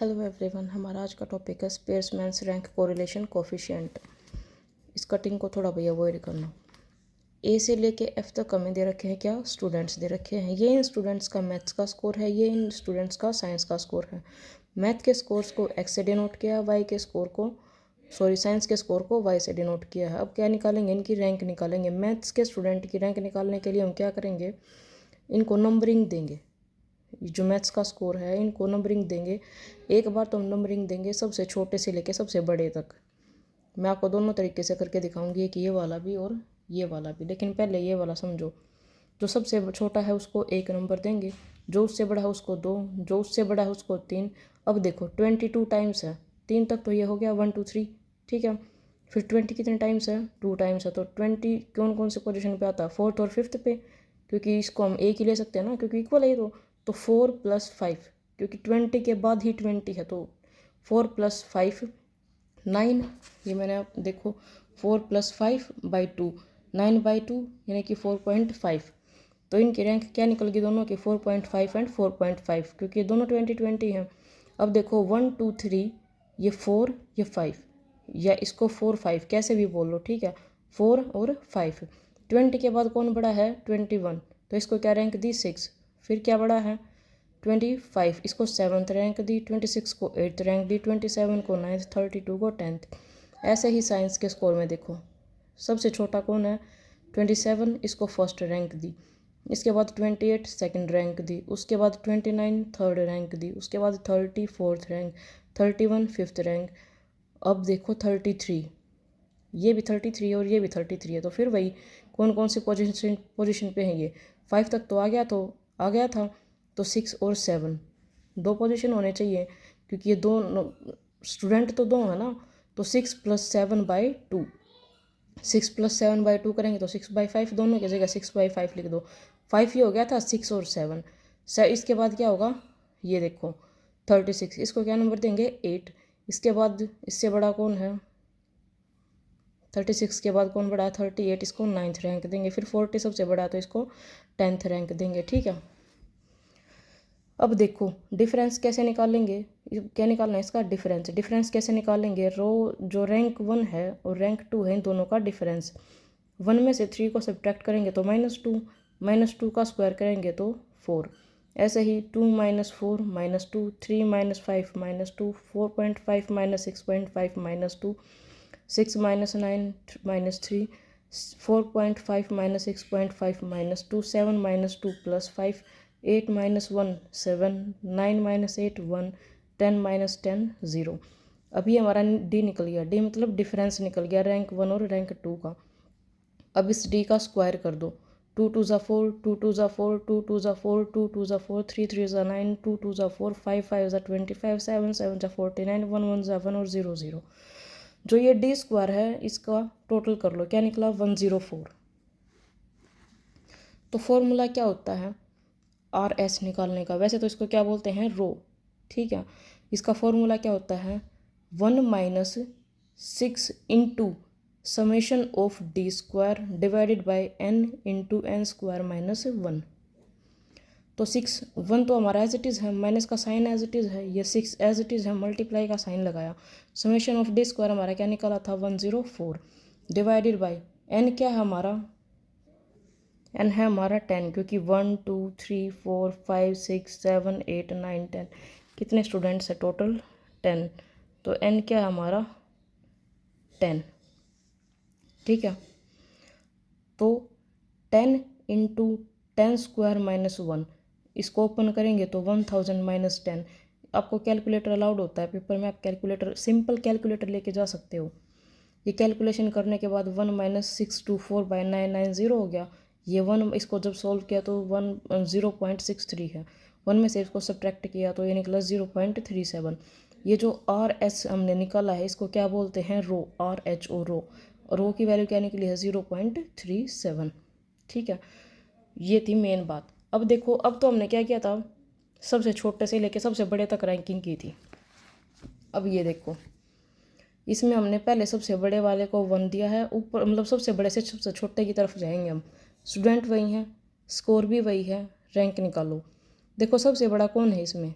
Hello everyone, हमारा आज का टॉपिक है स्पेयरमैन्स रैंक कोरिलेशन कोफिशिएंट। इस कटिंग को थोड़ा भैया अवॉइड करना। ए से लेके एफ तक हमें दे रखे हैं क्या, स्टूडेंट्स दे रखे हैं। ये इन स्टूडेंट्स का मैथ्स का स्कोर है, ये इन स्टूडेंट्स का साइंस का स्कोर है। मैथ के स्कोर्स को एक्स से डिनोट किया है, वाई के स्कोर को साइंस के स्कोर को वाई से डिनोट किया है। अब क्या निकालेंगे, इनकी रैंक निकालेंगे। मैथ्स के स्टूडेंट की रैंक निकालने के लिए हम क्या करेंगे, इनको नंबरिंग देंगे। जो मैथ्स का स्कोर है इनको नंबरिंग देंगे। एक बार तो हम नंबरिंग देंगे सबसे छोटे से लेके सबसे बड़े तक। मैं आपको दोनों तरीके से करके दिखाऊंगी, कि ये वाला भी और ये वाला भी। लेकिन पहले ये वाला समझो। जो सबसे छोटा है उसको 1 नंबर देंगे, जो उससे बड़ा है उसको 2, जो उससे बड़ा है उसको 3। अब देखो 22 टाइम्स है, 3 तक तो ये हो गया 1 2 3, ठीक है। फिर 20 कितने टाइम्स है, 2 टाइम्स है। तो 20 कौन कौन से पोजीशन पे आता है, 4th और 5th पे, क्योंकि इसको हम एक ही ले सकते हैं ना, क्योंकि इक्वल है ये तो 4 + 5, क्योंकि 20 के बाद ही 20 है, तो 4 + 5 9। ये मैंने आप देखो 4 + 5/2 9/2 यानी कि 4.5। तो इनकी रैंक क्या निकल गई दोनों की, 4.5 एंड 4.5, क्योंकि ये दोनों 20 हैं। अब देखो 1 2 3, ये 4 ये 5, या इसको 4 5 कैसे भी बोल लो, ठीक है। 4 और 5। 20 के बाद कौन बड़ा है, 21, तो इसको क्या रैंक दी, 6। फिर क्या बड़ा है 25, इसको 7th रैंक दी। 26 को 8th रैंक दी। 27 को 9th, 32 को 10th। ऐसे ही साइंस के स्कोर में देखो, सबसे छोटा कौन है 27, इसको 1st रैंक दी। इसके बाद 28 2nd रैंक दी। उसके बाद 29 3rd रैंक दी। उसके बाद 30 4th रैंक, 31 5th रैंक। अब देखो 33, ये भी 33 और ये भी 33 है। तो फिर वही कौन कौन सी पोजीशन पे है, ये 5 तक तो आ गया था। तो 6 और 7 2 पोजीशन होने चाहिए, क्योंकि ये दो स्टूडेंट तो 2 है ना। तो 6 + 7/2, 6 + 7/2 करेंगे तो 6/5, दोनों की जगह 6/5 लिख दो। 5 ये हो गया था, 6 और 7। इसके बाद क्या होगा, ये देखो 36, इसको क्या नंबर देंगे, 8। इसके बाद इससे बड़ा कौन है, 36 के बाद कौन बड़ा है, 38, इसको 9th रैंक देंगे। फिर 40 सबसे बड़ा है, तो इसको 10th रैंक देंगे, ठीक है। अब देखो डिफरेंस कैसे निकालेंगे, क्या निकालना है इसका डिफरेंस कैसे निकालेंगे। रो जो रैंक 1 है और रैंक 2 है, इन दोनों का डिफरेंस। 1 में से 3 को सब्ट्रैक्ट करेंगे तो -2, -2 का स्क्वायर करेंगे तो 4। ऐसे ही 2 - 4 -2, 3 - 5 -2, 4.5 - 6.5 -2, 6 - 9 -3, 4.5 - 6.5 -2, 7 - 2 + 5, 8 - 1 7, 9 - 8 1, 10 - 10 0। अभी हमारा डी निकल गया। डी मतलब डिफरेंस निकल गया रैंक 1 और रैंक 2 का। अब इस डी का स्क्वायर कर दो। 2 2 = 4, 2 2 = 4, 2 2 = 4, 2 2 = 4, 3 3 = 9, 2 2 = 4, 5 5 = 25, 7 7 = 49, 1 1 = 1 और 0 0। जो ये डी स्क्वायर है इसका टोटल कर लो, क्या निकला 104। तो फॉर्मूला क्या होता है RS निकालने का, वैसे तो इसको क्या बोलते हैं, रो, ठीक है। इसका फॉर्मूला क्या होता है, 1 - 6 × summation of D square divided by n × n² - 1। तो 6 1 तो हमारा एज इट इज़ है, माइनस का साइन एज इट इज़ है, ये 6 एज इट इज़ है, मल्टीप्लाई का साइन लगाया। समेशन ऑफ डी स्क्वायर हमारा क्या निकाला था 104, डिवाइडेड बाई n क्या है हमारा, n है हमारा 10, क्योंकि 1 2 3 4 5 6 7 8 9 10 कितने स्टूडेंट्स है टोटल 10। तो n क्या है हमारा 10, ठीक है। तो 10 × 10² - 1, इसको ओपन करेंगे तो 1000 - 10। आपको कैलकुलेटर अलाउड होता है पेपर में, आप कैलकुलेटर सिंपल कैलकुलेटर लेके जा सकते हो। ये कैलकुलेशन करने के बाद 1 - 624/990 हो गया। ये 1 इसको जब सॉल्व किया तो 0.63 है। 1 में से इसको सब्ट्रैक्ट किया तो ये निकला 0.37। ये जो RS हमने निकाला है इसको क्या बोलते हैं, रो, RHO रो। रो की वैल्यू क्या निकली है 0.37, ठीक है। ये थी मेन बात। अब देखो, अब तो हमने क्या किया था, सबसे छोटे से लेके सबसे बड़े तक रैंकिंग की थी। अब ये देखो, इसमें हमने पहले सबसे बड़े वाले को 1 दिया है, ऊपर मतलब सबसे बड़े से सबसे छोटे की तरफ जाएंगे हम। स्टूडेंट वही हैं, स्कोर भी वही है, रैंक निकालो। देखो सबसे बड़ा कौन है इसमें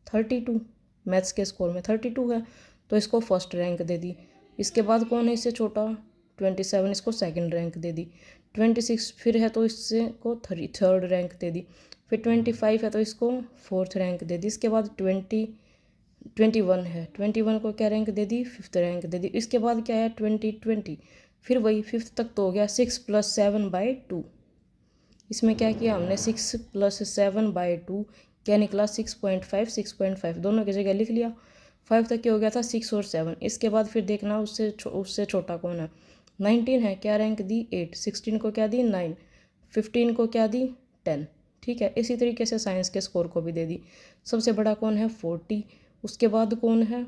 32, मैथ्स के स्कोर में 32 है तो इसको फर्स्ट रैंक दे दी। इसके बाद कौन है इससे छोटा 27, इसको सेकंड रैंक दे दी। 26 फिर है तो इससे को थर्ड रैंक दे दी। फिर 25 है तो इसको फोर्थ रैंक दे दी। इसके बाद 21 है, 21 को क्या रैंक दे दी, फिफ्थ रैंक दे दी। इसके बाद क्या है 20, फिर वही फिफ्थ तक तो हो गया 6 + 7/2। इसमें क्या किया हमने 6 + 7/2 क्या निकला 6.5, 6.5 दोनों की जगह लिख लिया। 5 तक क्या हो गया था 6 और 7। इसके बाद फिर देखना उससे छोटा कौन है। 19 है, क्या रैंक दी 8, 16 को क्या दी 9, 15 को क्या दी 10। ठीक है, इसी तरीके से साइंस के स्कोर को भी दे दी। सबसे बड़ा कौन है 40, उसके बाद कौन है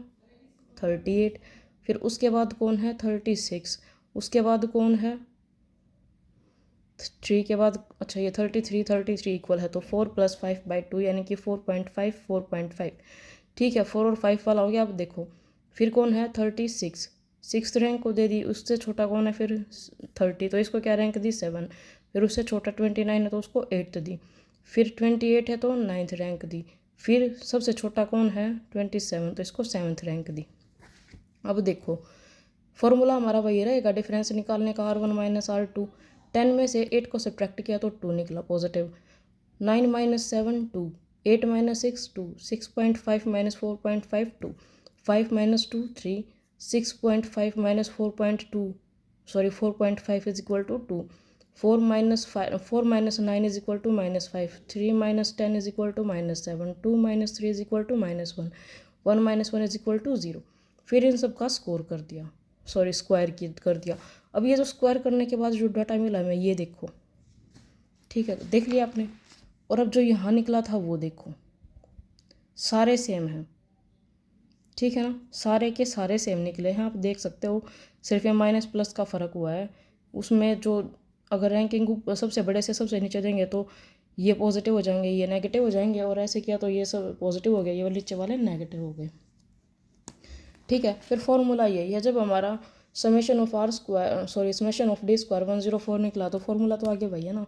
38, फिर उसके बाद कौन है 36, उसके बाद कौन है 3 के बाद, अच्छा ये 33 इक्वल है तो 4 + 5/2 यानी कि 4.5, 4.5। ठीक है, 4 और 5 वाला हो गया। अब देखो फिर कौन है 36, सिक्स रैंक को दे दी। उससे छोटा कौन है फिर 30 तो इसको क्या रैंक दी 7। फिर उससे छोटा 29 है तो उसको 8 दी। फिर 28 है तो 9th रैंक दी। फिर सबसे छोटा कौन है 27 तो इसको 7th रैंक दी। अब देखो फॉर्मूला हमारा वही रहेगा, डिफरेंस निकालने का R1 - R2। 10 में से 8 को सब्ट्रैक्ट किया तो 2 निकला पॉजिटिव। 9 - 7 2, 8 - 6 2, 6.5 - 4.5 2, 5 - 2 3, 6.5 - 4.2 सॉरी 4.5 = 2, 4 - 9 = -5, 3 - 10 = -7, 2 - 3 = -1, 1 - 1 = 0। फिर इन सब का स्कोर कर दिया, सॉरी स्क्वायर कर दिया। अब ये जो स्क्वायर करने के बाद जो डाटा मिला हमें ये देखो, ठीक है देख लिया आपने। और अब जो यहाँ निकला था वो देखो, सारे सेम हैं, ठीक है ना, सारे के सारे सेम निकले हैं। आप देख सकते हो सिर्फ ये माइनस प्लस का फ़र्क हुआ है उसमें। जो अगर रैंकिंग सबसे बड़े से सबसे नीचे देंगे तो ये पॉजिटिव हो जाएंगे, ये नेगेटिव हो जाएंगे, और ऐसे किया तो ये सब पॉजिटिव हो गया, ये नीचे वाले नेगेटिव हो गए। ठीक है, फिर फॉर्मूला यही है, जब हमारा समेशन ऑफ डी स्क्वायर 104 निकला तो फॉर्मूला तो आगे वही है ना।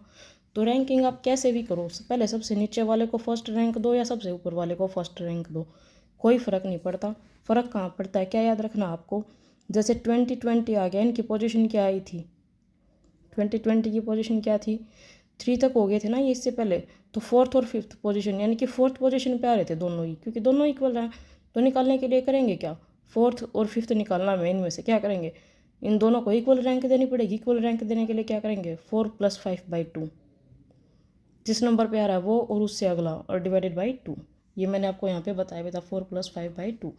तो रैंकिंग आप कैसे भी करो, पहले सबसे नीचे वाले को फर्स्ट रैंक दो या सबसे ऊपर वाले को फर्स्ट रैंक दो, कोई फ़र्क नहीं पड़ता। फ़र्क कहाँ पड़ता है, क्या याद रखना आपको, जैसे 2020 आ गया, इनकी पोजीशन क्या आई थी, 2020 की पोजीशन क्या थी 3 तक हो गए थे ना ये इससे पहले। तो फोर्थ और फिफ्थ पोजीशन यानी कि फोर्थ पोजीशन पे आ रहे थे दोनों ही, क्योंकि दोनों इक्वल हैं। तो निकालने के लिए करेंगे क्या, फोर्थ और फिफ्थ निकालना में इनमें से क्या करेंगे, इन दोनों को इक्वल रैंक देनी पड़ेगी। इक्वल रैंक देने के लिए क्या करेंगे 4 + 5/2, जिस नंबर पे आ रहा है वो और उससे अगला और डिवाइडेड बाई 2। ये मैंने आपको यहाँ पे बताया भी था 4 + 5/2,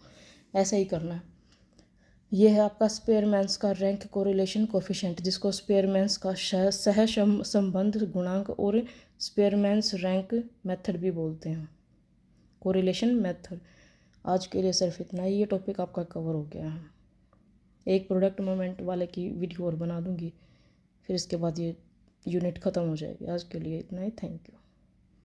ऐसे ही करना है। ये है आपका स्पेयरमैन्स का रैंक कोरिलेशन कोफिशिएंट, जिसको स्पेयरमैन्स का सह संबंध गुणांक और स्पेयरमैन्स रैंक मेथड भी बोलते हैं, कोरिलेशन मेथड। आज के लिए सिर्फ इतना ही, ये टॉपिक आपका कवर हो गया है। एक प्रोडक्ट मोमेंट वाले की वीडियो और बना दूंगी, फिर इसके बाद ये यूनिट ख़त्म हो जाएगी। आज के लिए इतना ही, थैंक यू।